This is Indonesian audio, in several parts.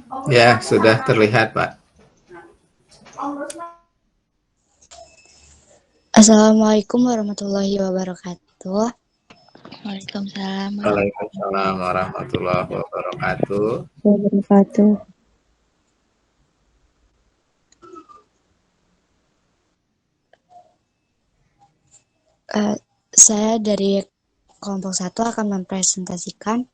Ya, sudah terlihat, Pak. Assalamualaikum warahmatullahi wabarakatuh. Waalaikumsalam Waalaikumsalam warahmatullahi wabarakatuh. Wabarakatuh. Saya dari kelompok 1 akan mempresentasikan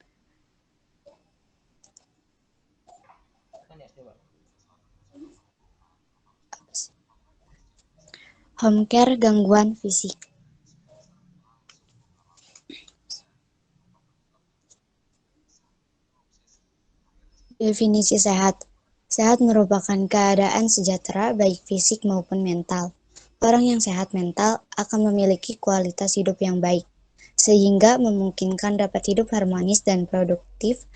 home care gangguan fisik. Definisi sehat. Sehat merupakan keadaan sejahtera baik fisik maupun mental. Orang yang sehat mental akan memiliki kualitas hidup yang baik, sehingga memungkinkan dapat hidup harmonis dan produktif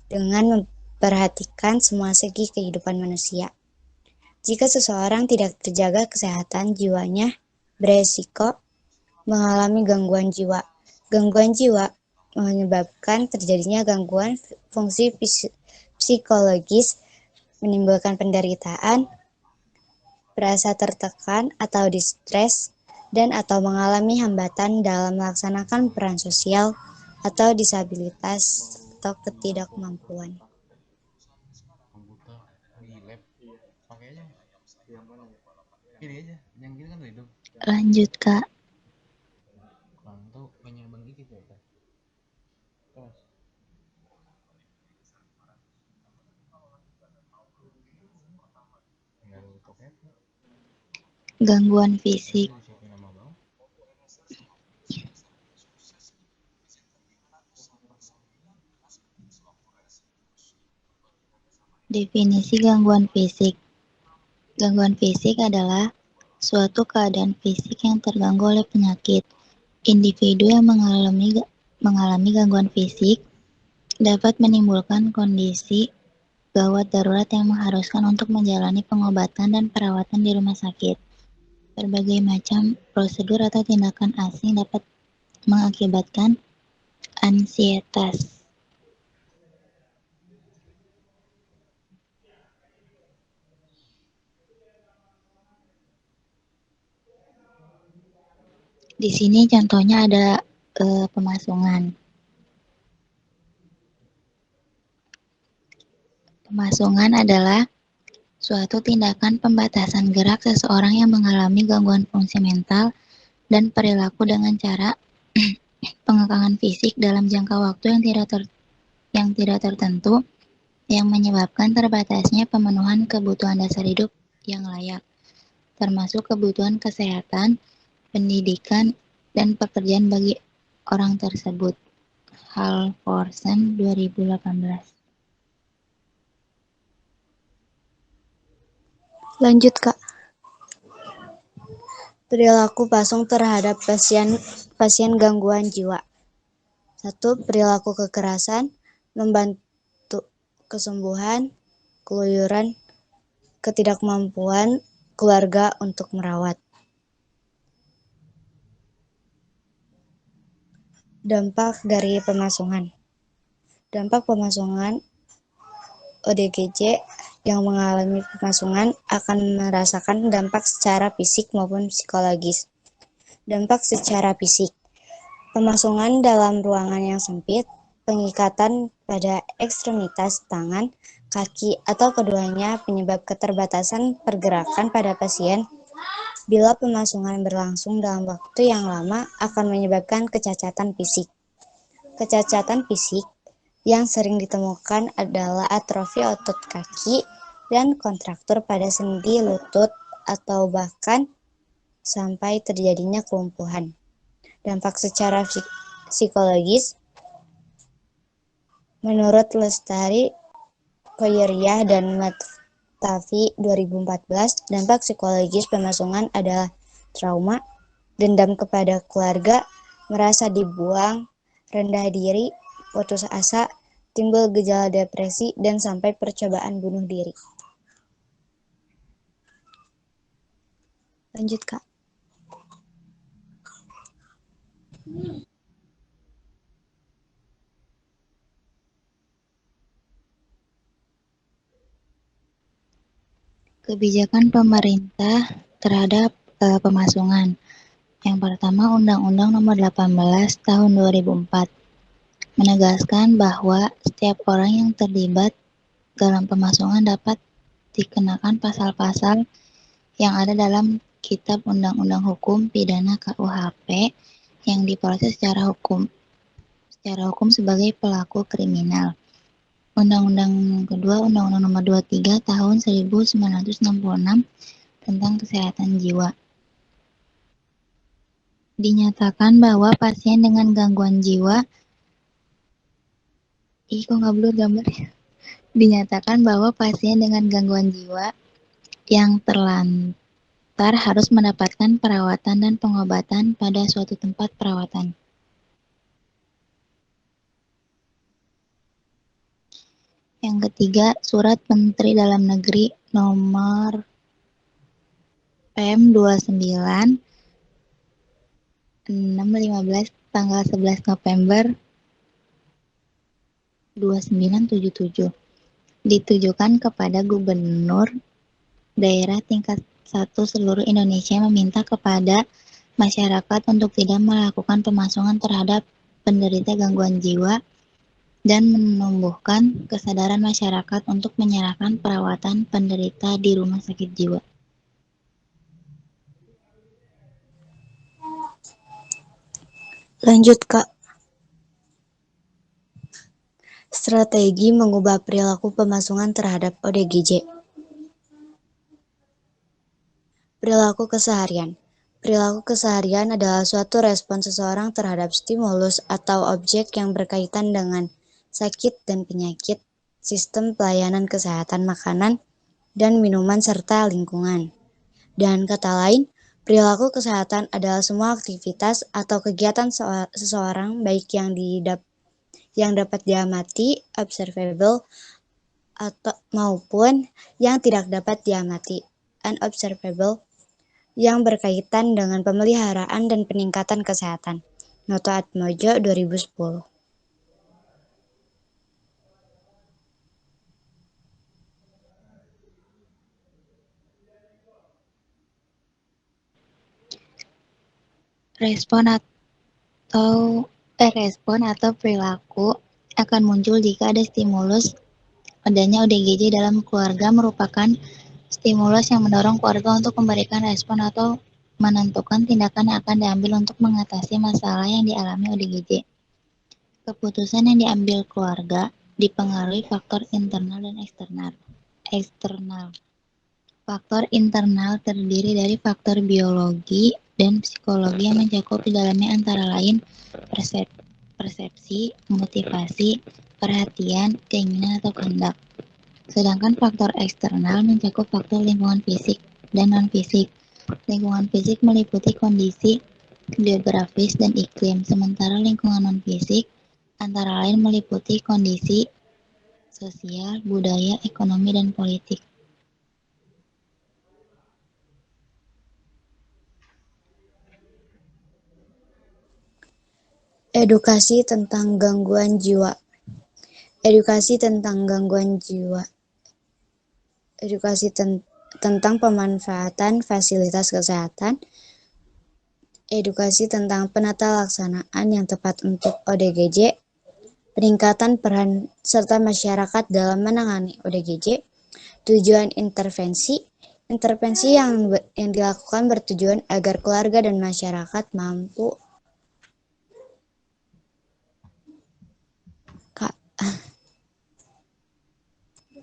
dengan memperhatikan semua segi kehidupan manusia. Jika seseorang tidak terjaga kesehatan jiwanya, beresiko mengalami gangguan jiwa. Gangguan jiwa menyebabkan terjadinya gangguan fungsi psikologis, menimbulkan penderitaan, merasa tertekan atau distres, dan atau mengalami hambatan dalam melaksanakan peran sosial atau disabilitas atau ketidakmampuan. Lanjut, Kak. Gangguan fisik. Definisi gangguan fisik. Gangguan fisik adalah suatu keadaan fisik yang terganggu oleh penyakit. Individu yang mengalami gangguan fisik dapat menimbulkan kondisi gawat darurat yang mengharuskan untuk menjalani pengobatan dan perawatan di rumah sakit. Berbagai macam prosedur atau tindakan asing dapat mengakibatkan ansietas. Di sini contohnya ada pemasungan. Pemasungan adalah suatu tindakan pembatasan gerak seseorang yang mengalami gangguan fungsi mental dan perilaku dengan cara pengekangan fisik dalam jangka waktu yang tidak tertentu yang menyebabkan terbatasnya pemenuhan kebutuhan dasar hidup yang layak, termasuk kebutuhan kesehatan, pendidikan, dan pekerjaan bagi orang tersebut. Halvorsen 2018. Lanjut, Kak. Perilaku pasung terhadap pasien gangguan jiwa. 1. Perilaku kekerasan, membantu kesembuhan, keluyuran, ketidakmampuan keluarga untuk merawat. Dampak dari pemasungan. Dampak pemasungan ODGJ yang mengalami pemasungan akan merasakan dampak secara fisik maupun psikologis. Dampak secara fisik. Pemasungan dalam ruangan yang sempit, pengikatan pada ekstremitas tangan, kaki, atau keduanya penyebab keterbatasan pergerakan pada pasien. Bila pemasungan berlangsung dalam waktu yang lama akan menyebabkan kecacatan fisik. Kecacatan fisik yang sering ditemukan adalah atrofi otot kaki dan kontraktur pada sendi lutut atau bahkan sampai terjadinya kelumpuhan. Dampak secara psikologis, menurut Lestari, Koyeriah, dan Matafi 2014, dampak psikologis pemasungan adalah trauma, dendam kepada keluarga, merasa dibuang, rendah diri, putus asa, timbul gejala depresi, dan sampai percobaan bunuh diri. Lanjut, Kak. Kebijakan pemerintah terhadap pemasungan. Yang pertama, Undang-Undang Nomor 18 Tahun 2004 menegaskan bahwa setiap orang yang terlibat dalam pemasungan dapat dikenakan pasal-pasal yang ada dalam Kitab Undang-Undang Hukum Pidana KUHP yang diproses secara hukum sebagai pelaku kriminal. Undang-Undang kedua, Undang-Undang Nomor 23 Tahun 1966 tentang kesehatan jiwa. Dinyatakan bahwa pasien dengan gangguan jiwa Dinyatakan bahwa pasien dengan gangguan jiwa yang terlantar harus mendapatkan perawatan dan pengobatan pada suatu tempat perawatan. Yang ketiga, Surat Menteri Dalam Negeri Nomor PM 29 615 tanggal 11 November 2977 ditujukan kepada gubernur daerah tingkat 1 seluruh Indonesia meminta kepada masyarakat untuk tidak melakukan pemasungan terhadap penderita gangguan jiwa dan menumbuhkan kesadaran masyarakat untuk menyerahkan perawatan penderita di rumah sakit jiwa. Lanjut, Kak. Strategi mengubah perilaku pemasungan terhadap ODGJ. Perilaku keseharian. Perilaku keseharian adalah suatu respon seseorang terhadap stimulus atau objek yang berkaitan dengan sakit dan penyakit, sistem pelayanan kesehatan makanan dan minuman serta lingkungan. Dengan kata lain, perilaku kesehatan adalah semua aktivitas atau kegiatan seseorang baik yang dapat diamati, observable, atau maupun yang tidak dapat diamati, unobservable, yang berkaitan dengan pemeliharaan dan peningkatan kesehatan. Noto Atmojo 2010. Respon atau perilaku akan muncul jika ada stimulus. Adanya ODGJ dalam keluarga merupakan stimulus yang mendorong keluarga untuk memberikan respon atau menentukan tindakan yang akan diambil untuk mengatasi masalah yang dialami ODGJ. Keputusan yang diambil keluarga dipengaruhi faktor internal dan eksternal. Faktor internal terdiri dari faktor biologi dan psikologi yang mencakup di dalamnya antara lain persepsi, motivasi, perhatian, keinginan atau kehendak. Sedangkan faktor eksternal mencakup faktor lingkungan fisik dan non-fisik. Lingkungan fisik meliputi kondisi geografis dan iklim, sementara lingkungan non-fisik antara lain meliputi kondisi sosial, budaya, ekonomi, dan politik. Edukasi tentang gangguan jiwa. Edukasi tentang gangguan jiwa. Edukasi tentang pemanfaatan fasilitas kesehatan. Edukasi tentang penata laksanaan yang tepat untuk ODGJ. Peningkatan peran serta masyarakat dalam menangani ODGJ. Tujuan intervensi. Intervensi yang dilakukan bertujuan agar keluarga dan masyarakat mampu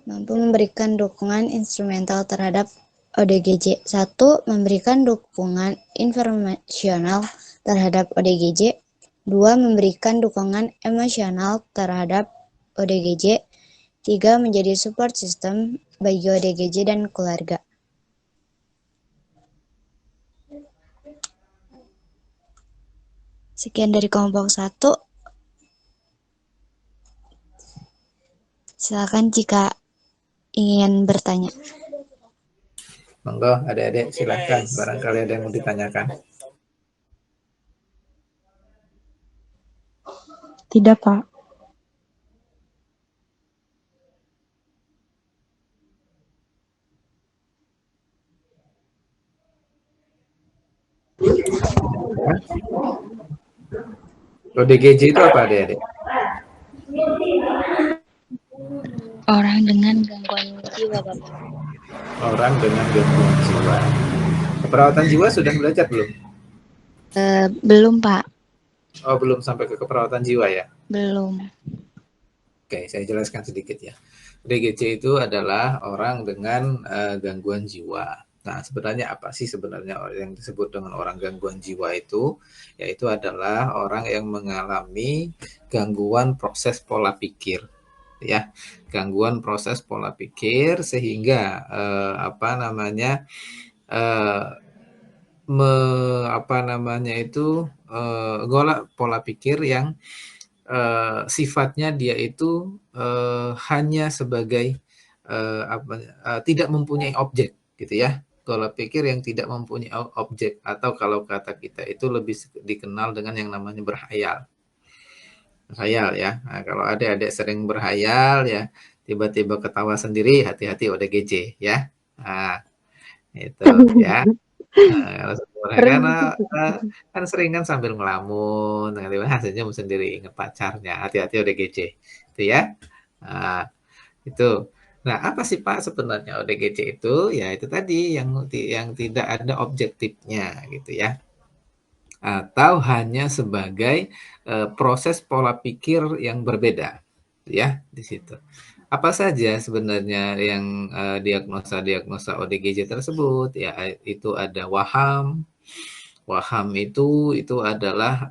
memberikan dukungan instrumental terhadap ODGJ. 1. Memberikan dukungan informasional terhadap ODGJ. 2. Memberikan dukungan emosional terhadap ODGJ. 3. Menjadi support system bagi ODGJ dan keluarga. Sekian dari kelompok 1. Silakan jika ingin bertanya. Monggo, adik-adik silahkan. Barangkali ada yang mau ditanyakan. Tidak, Pak. ODGJ itu apa, Adik-adik? Orang dengan gangguan jiwa, Bapak. Orang dengan gangguan jiwa. Keperawatan jiwa sudah belajar belum? Belum, Pak. Oh, belum sampai ke keperawatan jiwa ya? Belum. Oke, saya jelaskan sedikit ya. ODGJ itu adalah orang dengan gangguan jiwa. Nah, sebenarnya apa sih sebenarnya yang disebut dengan orang gangguan jiwa itu? Yaitu adalah orang yang mengalami gangguan proses pola pikir, ya, gangguan proses pola pikir sehingga apa namanya pola pikir yang sifatnya dia itu hanya sebagai tidak mempunyai objek gitu ya. Pola pikir yang tidak mempunyai objek, atau kalau kata kita itu lebih dikenal dengan yang namanya berhayal. Berhayal ya. Nah, kalau adik-adik sering berhayal ya, tiba-tiba ketawa sendiri, hati-hati ODGJ ya. Nah, itu ya. Nah, karena kan sering kan sambil ngelamun, hasilnya sendiri ingat pacarnya, hati-hati ODGJ, itu ya. Nah, itu. Nah, apa sih Pak sebenarnya ODGJ itu? Ya itu tadi yang tidak ada objektifnya gitu ya. Atau hanya sebagai proses pola pikir yang berbeda, ya di situ. Apa saja sebenarnya yang diagnosa ODGJ tersebut? Ya itu ada waham. Waham itu adalah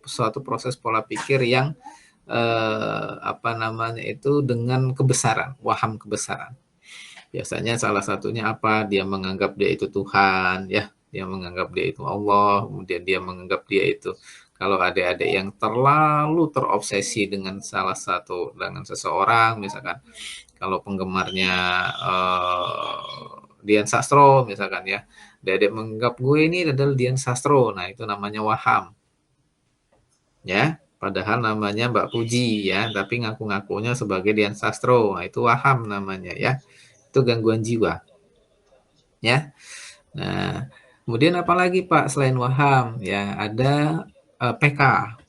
suatu proses pola pikir yang dengan kebesaran, waham kebesaran. Biasanya salah satunya apa? Dia menganggap dia itu Tuhan, ya. Dia menganggap dia itu Allah, kemudian dia menganggap dia itu, kalau adik-adik yang terlalu terobsesi dengan dengan seseorang, misalkan kalau penggemarnya Dian Sastro misalkan ya, adik-adik menganggap gue ini adalah Dian Sastro, nah itu namanya waham. Ya, padahal namanya Mbak Puji ya, tapi ngaku-ngakunya sebagai Dian Sastro, nah itu waham namanya ya. Itu gangguan jiwa. Ya. Nah, kemudian apalagi Pak selain waham? Ya, ada PK.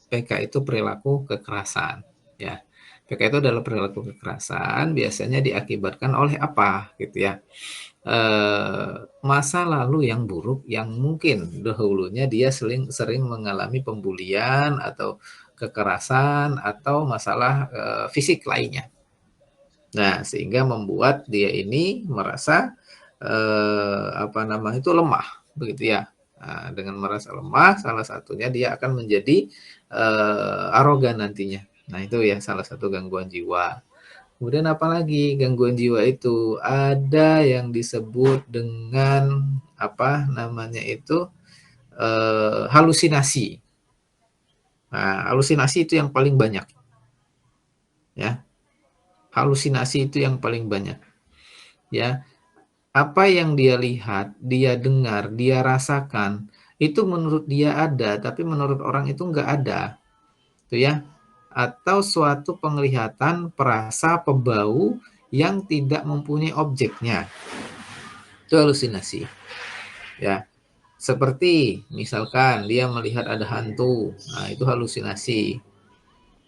PK itu perilaku kekerasan, ya. PK itu adalah perilaku kekerasan, biasanya diakibatkan oleh apa gitu ya. Masa lalu yang buruk yang mungkin dahulunya dia sering mengalami pembulian atau kekerasan atau masalah fisik lainnya. Nah, sehingga membuat dia ini merasa itu lemah, begitu ya. Nah, dengan merasa lemah, salah satunya dia akan menjadi arogan nantinya. Nah, itu ya salah satu gangguan jiwa. Kemudian apalagi gangguan jiwa itu ada yang disebut dengan halusinasi. Nah, halusinasi itu yang paling banyak. Ya. Halusinasi itu yang paling banyak. Ya. Apa yang dia lihat, dia dengar, dia rasakan, itu menurut dia ada, tapi menurut orang itu enggak ada. Itu ya. Atau suatu penglihatan, perasa, pebau yang tidak mempunyai objeknya. Itu halusinasi. Ya. Seperti misalkan dia melihat ada hantu, nah itu halusinasi.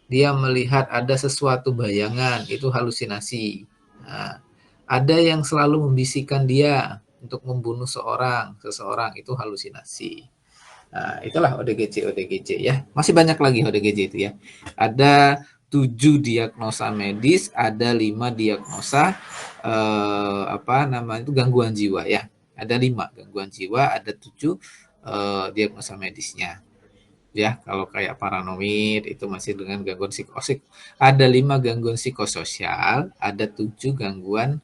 Dia melihat ada sesuatu bayangan, itu halusinasi. Nah, ada yang selalu membisikkan dia untuk membunuh seseorang, itu halusinasi. Nah, itulah ODGJ ya. Masih banyak lagi ODGJ itu ya. Ada 7 diagnosa medis, ada 5 diagnosa itu gangguan jiwa ya. Ada 5 gangguan jiwa, ada 7 diagnosa medisnya. Ya, kalau kayak paranoid itu masih dengan gangguan psikosik. Ada 5 gangguan psikososial, ada 7 gangguan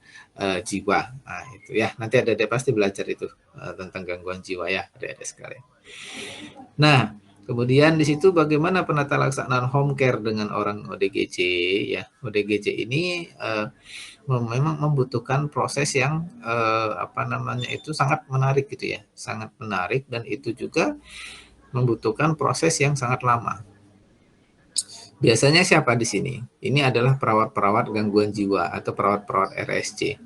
jiwa. Nah, itu ya. Nanti adik-adik pasti belajar itu tentang gangguan jiwa ya, adik-adik sekalian. Nah, kemudian di situ bagaimana penata laksanaan home care dengan orang ODGJ ya. ODGJ ini memang membutuhkan proses yang itu sangat menarik gitu ya. Sangat menarik, dan itu juga membutuhkan proses yang sangat lama. Biasanya siapa di sini? Ini adalah perawat-perawat gangguan jiwa atau perawat-perawat RSC.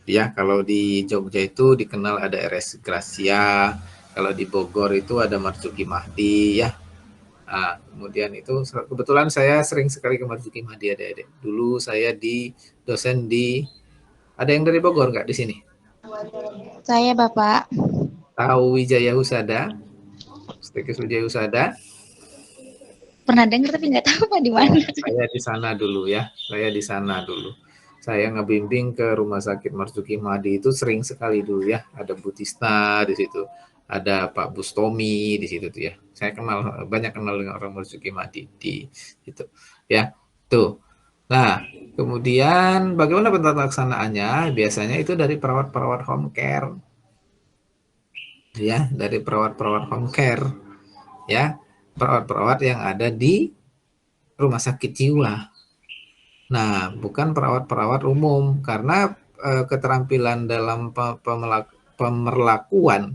Ya, kalau di Jogja itu dikenal ada RS Gracia, Kalau di Bogor itu ada Marzuki Mahdi ya. Nah, kemudian itu kebetulan saya sering sekali ke Marzuki Mahdi adik-adik. Dulu saya di dosen di, ada yang dari Bogor nggak di sini? Saya Bapak. Tahu Wijaya Husada? Stikis Wijaya Husada? Pernah dengar tapi nggak tahu Pak di Oh, mana. saya di sana dulu ya. Saya di sana dulu. Saya ngebimbing ke Rumah Sakit Marzuki Mahdi itu sering sekali dulu ya. Ada Bu Tisna di situ, ada Pak Bustomi di situ tuh ya. Saya kenal, banyak kenal dengan orang Marzuki Mahdi di situ. Ya, tuh. Nah, kemudian bagaimana pelaksanaannya? Biasanya itu dari perawat-perawat home care, ya, dari perawat-perawat home care, ya, perawat-perawat yang ada di rumah sakit jiwa. Nah, bukan perawat-perawat umum karena keterampilan dalam pemerlakuan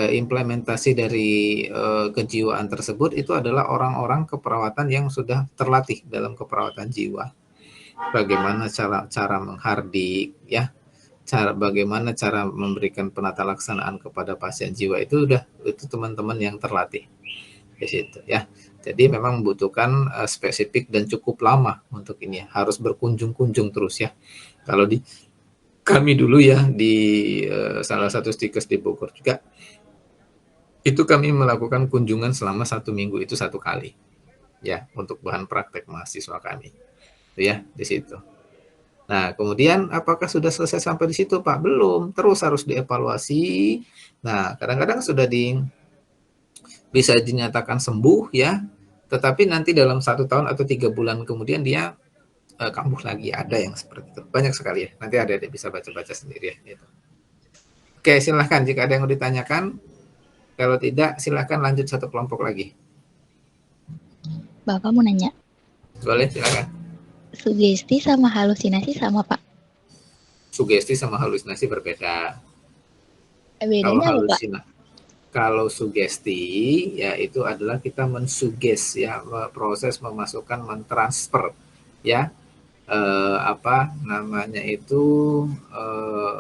implementasi dari kejiwaan tersebut itu adalah orang-orang keperawatan yang sudah terlatih dalam keperawatan jiwa. Bagaimana cara menghardik, ya, bagaimana cara memberikan penata laksanaan kepada pasien jiwa itu teman-teman yang terlatih di situ ya. Jadi memang membutuhkan spesifik dan cukup lama untuk ini ya. Harus berkunjung-kunjung terus ya. Kalau di kami dulu ya di salah satu stikes di Bogor juga itu kami melakukan kunjungan selama 1 minggu itu 1 kali ya untuk bahan praktek mahasiswa kami itu ya di situ. Nah, kemudian apakah sudah selesai sampai di situ, Pak? Belum, terus harus dievaluasi. Nah, kadang-kadang sudah bisa dinyatakan sembuh ya, tetapi nanti dalam 1 tahun atau 3 bulan kemudian dia kambuh lagi. Ada yang seperti itu. Banyak sekali ya. Nanti ada bisa baca-baca sendiri ya. Gitu. Oke, silahkan jika ada yang mau ditanyakan. Kalau tidak, silahkan lanjut satu kelompok lagi. Bapak mau nanya. Boleh, silahkan. Sugesti sama halusinasi sama Pak? Sugesti sama halusinasi berbeda. Kalau Bedanya apa Pak? kalau sugesti ya itu adalah kita mensuges ya, proses memasukkan, mentransfer ya, apa namanya itu,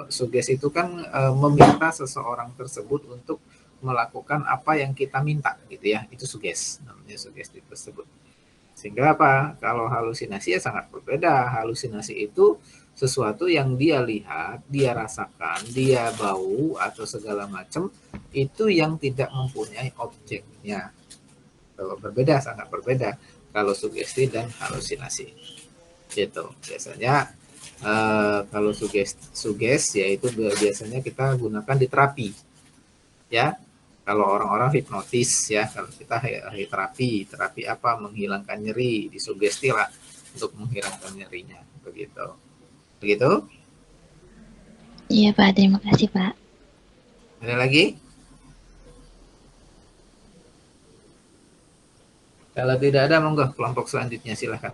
suges itu kan meminta seseorang tersebut untuk melakukan apa yang kita minta gitu ya, itu suges, namanya sugesti tersebut. Sehingga apa, kalau halusinasi ya sangat berbeda. Halusinasi itu sesuatu yang dia lihat, dia rasakan, dia bau atau segala macam itu yang tidak mempunyai objeknya. Berbeda, sangat berbeda kalau sugesti dan halusinasi. Gitu. Biasanya kalau suges yaitu biasanya kita gunakan di terapi. Ya. Kalau orang-orang hipnotis ya, kalau kita terapi apa, menghilangkan nyeri, disugesti lah untuk menghilangkan nyerinya, begitu. Begitu? Iya Pak, terima kasih Pak. Ada lagi? Kalau tidak ada, monggo kelompok selanjutnya silahkan.